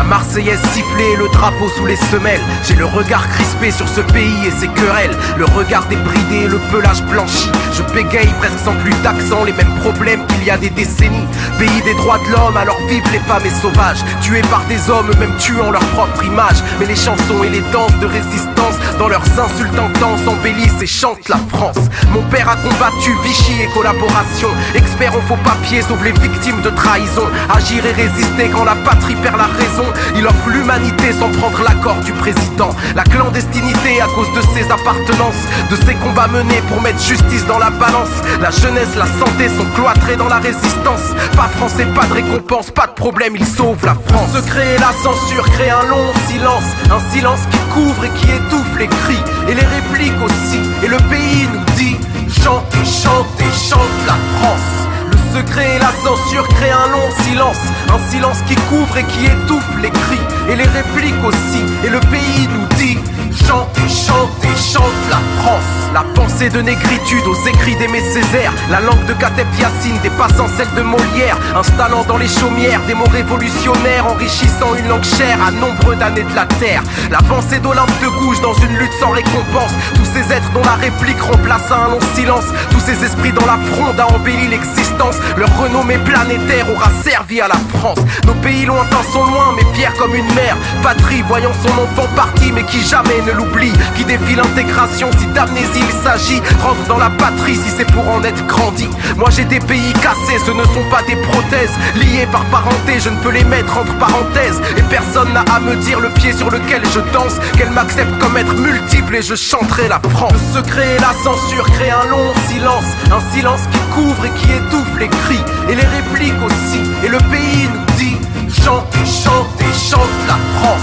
Marseillaise sifflée et le drapeau sous les semelles. J'ai le regard crispé sur ce pays et ses querelles. Le regard débridé et le pelage blanchi. Je bégaye presque sans plus d'accent, les mêmes problèmes qu'il y a des décennies. Pays des droits de l'homme, alors vivent les femmes et sauvages, tués par des hommes, même tuant leur propre image. Mais les chansons et les danses de résistance, dans leurs insultes intenses, embellissent et chantent la France. Mon père a combattu Vichy et collaboration. Expert en faux papiers, sauve les victimes de trahison. Agir et résister quand la patrie perd la raison. Il offre l'humanité sans prendre l'accord du président. La clandestinité à cause de ses appartenances, de ses combats menés pour mettre justice dans la balance. La jeunesse, la santé sont cloîtrés dans la résistance. Pas français, pas de récompense, pas de problème, ils sauvent la France. Le secret et la censure créent un long silence. Un silence qui couvre et qui étouffe les cris et les répliques aussi. Et le pays nous dit chante et chante et chante la France. Le secret et la censure créent un long silence. Un silence qui couvre et qui étouffe les cris et les répliques aussi. Et le pays nous dit chante et chante et chante la France. La pensée de négritude aux écrits d'Aimé Césaire. La langue de Kateb Yassine dépassant celle de Molière. Installant dans les chaumières des mots révolutionnaires, enrichissant une langue chère à nombreux damnés de la terre. L'avancée d'Olympe de Gouges dans une lutte sans récompense. Tous ces êtres dont la réplique remplaça un long silence. Tous ces esprits dans la fronde a embelli l'existence. Leur renommée planétaire aura servi à la France. Nos pays lointains sont loin mais fiers comme une mère. Patrie voyant son enfant parti mais qui jamais ne l'oublie. Qui défie l'intégration si d'amnésie il s'agit. Rentre dans la patrie si c'est pour en être grandi. Moi j'ai des pays cassés, ce ne sont pas des prothèses. Liés par parenté, je ne peux les mettre entre parenthèses. Et personne n'a à me dire le pied sur lequel je danse. Qu'elle m'accepte comme être multiple et je chanterai la France. Le secret et la censure créent un long silence. Un silence qui couvre et qui étouffe les cris et les répliques aussi. Et le pays nous dit chante et chante et chante la France.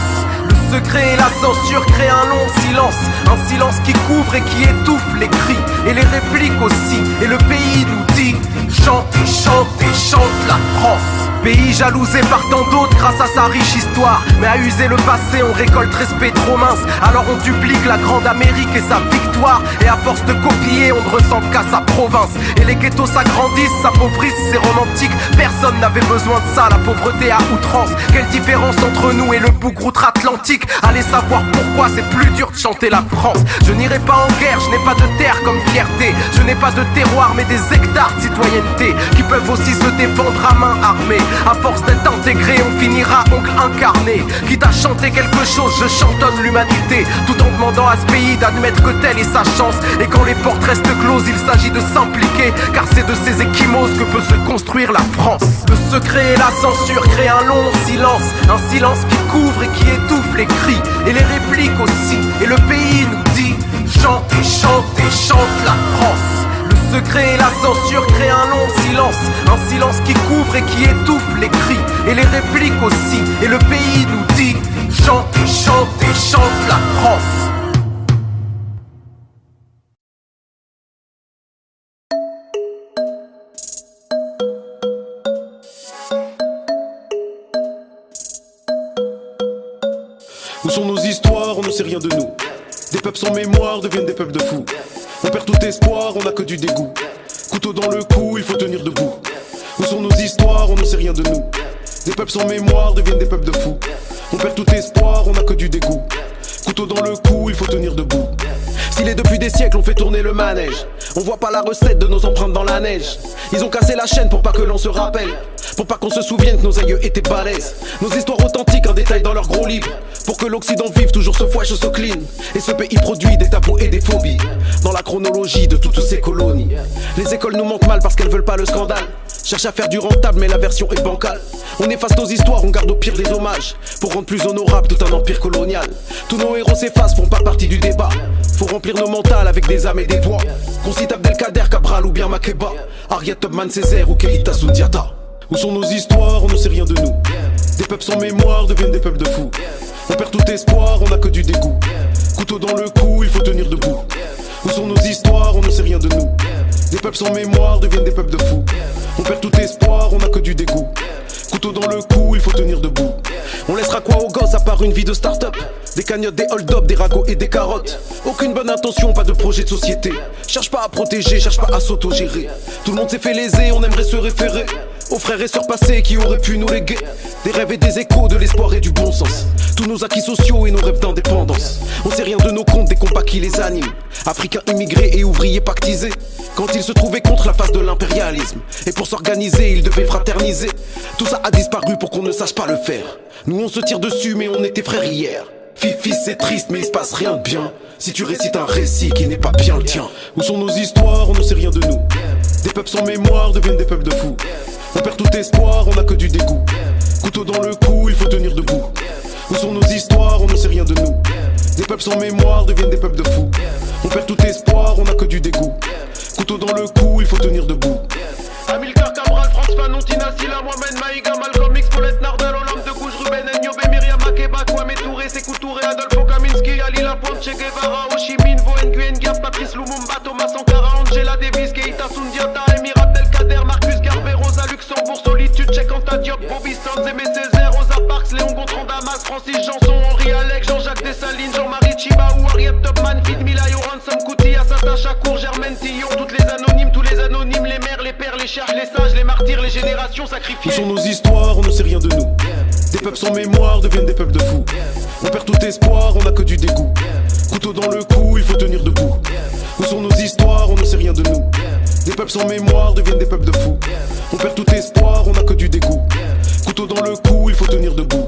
Le secret et la censure créent un long silence. Un silence qui couvre et qui étouffe les cris et les répliques aussi. Et le pays nous dit chante et chante et chante la France. Pays jalousé par tant d'autres grâce à sa riche histoire. Mais à user le passé on récolte respect trop mince. Alors on duplique la grande Amérique et sa victoire. Et à force de copier on ne ressemble qu'à sa province. Et les ghettos s'agrandissent, s'appauvrissent, c'est romantique. Personne n'avait besoin de ça, la pauvreté à outrance. Quelle différence entre nous et le bougre outre-Atlantique. Allez savoir pourquoi c'est plus dur de chanter la France. Je n'irai pas en guerre, je n'ai pas de terre comme fierté. Je n'ai pas de terroir mais des hectares de citoyenneté qui peuvent aussi se défendre à main armée. À force d'être intégré, on finira oncle incarné. Quitte à chanter quelque chose, je chantonne l'humanité. Tout en demandant à ce pays d'admettre que telle est sa chance. Et quand les portes restent closes, il s'agit de s'impliquer. Car c'est de ces échymoses que peut se construire la France. Le secret et la censure créent un long silence. Un silence qui couvre et qui étouffe les cris et les répliques aussi. Et le pays nous dit chante et chante et chante la France. Le secret et la censure créent un long silence. Un silence qui couvre et qui étouffe les cris et les répliques aussi. Et le pays nous dit chante et chante et chante la France. Où sont nos histoires, on ne sait rien de nous. Des peuples sans mémoire deviennent des peuples de fous. On perd tout espoir, on n'a que du dégoût. Couteau dans le cou, il faut tenir debout. Où sont nos histoires, on ne sait rien de nous. Des peuples sans mémoire deviennent des peuples de fous. On perd tout espoir, on n'a que du dégoût. Couteau dans le cou, il faut tenir debout. S'il est depuis des siècles, on fait tourner le manège. On voit pas la recette de nos empreintes dans la neige. Ils ont cassé la chaîne pour pas que l'on se rappelle. Pour pas qu'on se souvienne que nos aïeux étaient balèzes. Nos histoires authentiques en détail dans leurs gros livres. Pour que l'Occident vive toujours ce fouache, ce clean. Et ce pays produit des tabous et des phobies. Dans la chronologie de toutes ces colonies. Les écoles nous manquent mal parce qu'elles veulent pas le scandale. Cherche à faire du rentable mais la version est bancale. On efface nos histoires, on garde au pire des hommages. Pour rendre plus honorable tout un empire colonial. Tous nos héros s'effacent, font pas partie du débat. Faut remplir nos mentales avec des âmes et des voix. Qu'on cite Abdelkader, Cabral ou bien Makeba. Harriet Tubman, Césaire ou Keïta Sundiata. Où sont nos histoires, on ne sait rien de nous. Des peuples sans mémoire deviennent des peuples de fous. On perd tout espoir, on n'a que du dégoût. Couteau dans le cou, il faut tenir debout. Où sont nos histoires, on ne sait rien de nous. Des peuples sans mémoire deviennent des peuples de fous. On perd tout espoir, on n'a que du dégoût. Couteau dans le cou, il faut tenir debout. On laissera quoi aux gosses à part une vie de start-up? Des cagnottes, des hold-up, des ragots et des carottes. Aucune bonne intention, pas de projet de société. Cherche pas à protéger, cherche pas à s'autogérer. Tout le monde s'est fait léser, on aimerait se référer aux frères et sœurs passés qui auraient pu nous léguer des rêves et des échos, de l'espoir et du bon sens. Tous nos acquis sociaux et nos rêves d'indépendance. On sait rien de nos comptes, des combats qui les animent. Africains immigrés et ouvriers pactisés, quand ils se trouvaient contre la face de l'impérialisme. Et pour s'organiser, ils devaient fraterniser. Tout ça a disparu pour qu'on ne sache pas le faire. Nous on se tire dessus mais on était frères hier. Fifi c'est triste mais il se passe rien de bien si tu récites un récit qui n'est pas bien le tien. Où sont nos histoires, on ne sait rien de nous. Des peuples sans mémoire deviennent des peuples de fous. On perd tout espoir, on n'a que du dégoût. Couteau dans le cou, il faut tenir debout. Où sont nos histoires, on ne sait rien de nous. Des peuples sans mémoire deviennent des peuples de fous. On perd tout espoir, on n'a que du dégoût. Couteau dans le cou, il faut tenir debout. Amilcar Cabral, France Fanon, Tina Silla, Mohamed Maïga, Malcolm X, Paulette Nardal, Olympe de Gouges, Ruben Nyobe, Myriam Makeba, Kwame Touré, Sékou Touré, Adolfo Kaminski, Ali Lapointe, Che Guevara, Ho Chi Minh, Vo Nguyen Gap, Patrice Lumumba, Thomas Sankara, Angela Davis, Keïta Sundiata, Emir Abdelkader, Marcus Garvey, Rosa Luxembourg, Solitude, Cheikh Anta Diop, Bobby Sands, Aimé Césaire, Rosa Parks, Léon Gontran Damas, Francis Janson, Henri Alec, Jean-Jacques Dessalines, Jean-Marie Chibaou, Harriet Tubman, Fid Milayo, Ransom Kuti, Assata Chakour, Germaine Tillon, toutes les anonymes, tous les anonymes, les mères, les pères, les cherches, les sages, les martyrs, les générations sacrifiées. Où sont nos histoires, on ne sait rien de nous. Des peuples sans mémoire deviennent des peuples de fous. On perd tout espoir, on n'a que du dégoût. Couteau dans le cou, il faut tenir debout. Où sont nos histoires, on ne sait rien de nous. Des peuples sans mémoire deviennent des peuples de fous. On perd tout espoir, on n'a que du dégoût. Couteau dans le cou, il faut tenir debout.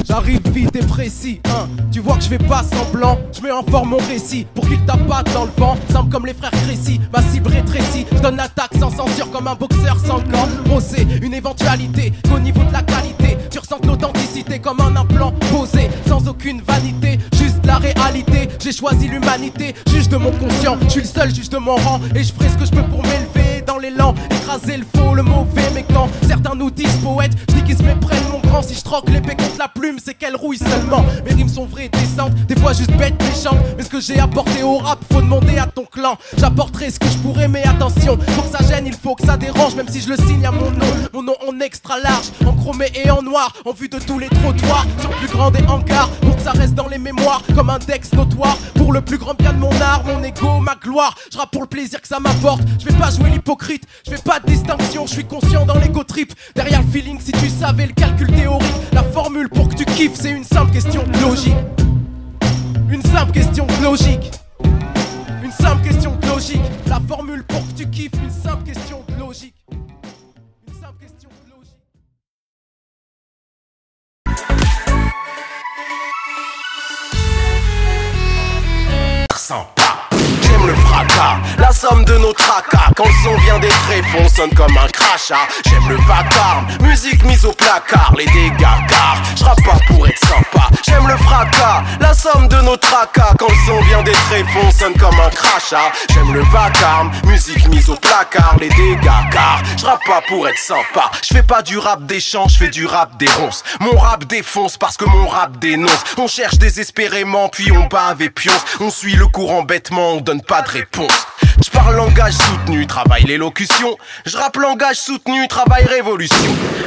J'arrive vite et précis, hein. Tu vois que je fais pas semblant, je mets en forme mon récit pour qu'il tabatte dans le vent, simple comme les frères Crécy, ma cible rétrécie, je donne l'attaque sans censure comme un boxeur sans gants. Oh c'est une éventualité qu'au niveau de la qualité, tu ressentes l'authenticité comme un implant posé, sans aucune vanité, juste la réalité. J'ai choisi l'humanité, juge de mon conscient, je suis le seul juge de mon rang et je ferai ce que je peux pour m'élever dans l'élan, écraser le faux, le mauvais, mais quand certains nous disent poètes, je dis qu'ils se méprennent mon grand. Si je troque l'épée contre la plume, c'est qu'elle rouille seulement. Mes rimes sont vraies et décentes, des fois juste bêtes, méchantes. Mais ce que j'ai apporté au rap, faut demander à ton clan. J'apporterai ce que je pourrais, mais attention, pour que ça gêne, il faut que ça dérange. Même si je le signe à mon nom en extra large, en chromé et en noir, en vue de tous les trottoirs, sur plus grand des hangars, pour que ça reste dans les mémoires, comme un Dex notoire. Pour le plus grand bien de mon art, mon ego, ma gloire. Je rappe pour le plaisir que ça m'apporte, je vais pas jouer l'hypocrite, je fais pas de distinction, je suis conscient dans l'ego trip. Derrière le feeling, si tu savais le calcul théorique, la formule pour que tu kiffes, c'est une simple question de logique. Une simple question de logique. Une simple question de logique. La formule pour que tu kiffes, une simple question de logique. Une simple question de logique. Sympa. J'aime le fracas, la somme de nos tracas. Quand le son vient des tréfonds, on sonne comme un crachat. J'aime le vacarme, musique mise au placard. Les dégâts car, j'rappe pas pour être sympa. J'aime le fracas, la somme de nos tracas. Quand le son vient des tréfonds, on sonne comme un crachat. J'aime le vacarme, musique mise au placard. Les dégâts car, j'rappe pas pour être sympa. J'fais pas du rap des chants, j'fais du rap des ronces. Mon rap défonce parce que mon rap dénonce. On cherche désespérément puis on bave et pionce. On suit le courant bêtement, on donne pas de réponse. Je parle langage soutenu, travaille l'élocution. Je rappe langage soutenu, travaille révolution.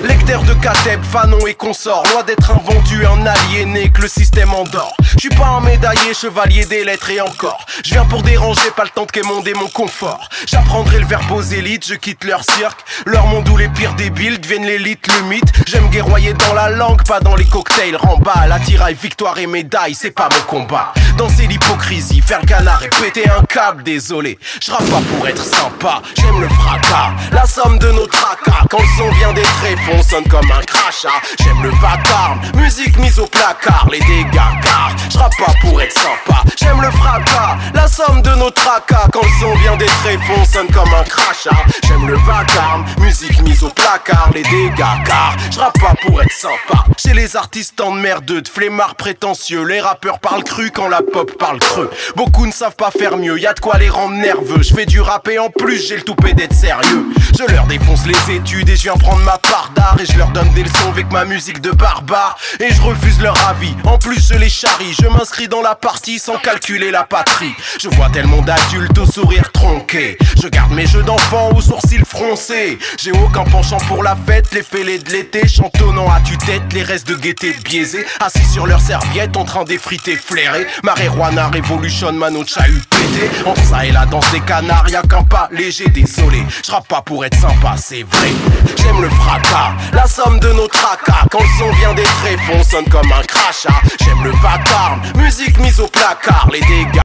Lecteur de Kateb, Fanon et consorts, loin d'être un vendu, un aliéné que le système endort. Je suis pas un médaillé, chevalier des lettres et encore. Je viens pour déranger, pas le temps de quémander mon confort. J'apprendrai le verbe aux élites, je quitte leur cirque. Leur monde où les pires débiles deviennent l'élite, le mythe. J'aime guerroyer dans la langue, pas dans les cocktails. Remballe, attirail, victoire et médaille, c'est pas mon combat. Danser l'hypocrisie, faire le canard et péter un câble, désolé. Je rappe pas pour être sympa, j'aime le fracas, la somme de nos tracas. Quand le son vient des tréfonds, on sonne comme un crachat. J'aime le vacarme, musique mise au placard. Les dégâts car, je rappe pas pour être sympa. J'aime le fracas, la somme de nos tracas. Quand le son vient des tréfonds, on sonne comme un crachat. J'aime le vacarme, musique mise au placard. Les dégâts car, je rappe pas pour être sympa. Chez les artistes en merdeux, de flemmards prétentieux, les rappeurs parlent cru quand la pop parle creux. Beaucoup ne savent pas faire mieux, y'a de quoi les rendre nerveux. Je fais du rap et en plus j'ai le toupet d'être sérieux. Je leur défonce les études et je viens prendre ma part d'art. Et je leur donne des leçons avec ma musique de barbare. Et je refuse leur avis, en plus je les charrie. Je m'inscris dans la partie sans calculer la patrie. Je vois tellement d'adultes au sourire tronqué. Je garde mes jeux d'enfants aux sourcils froncés. J'ai aucun penchant pour la fête, les fêlés de l'été, chantonnant à tue-tête les restes de gaieté biaisés. Assis sur leur serviette en train d'effriter flairé. Marijuana Revolution, mano chahut pété. Entre ça et la danse des canards, y'a qu'un pas léger. Désolé, je rappe pas pour être sympa, c'est vrai. J'aime le fracas, la somme de nos tracas. Quand le son vient des tréfonds, sonne comme un crachat. J'aime le vacarme, musique mise au placard. Les dégâts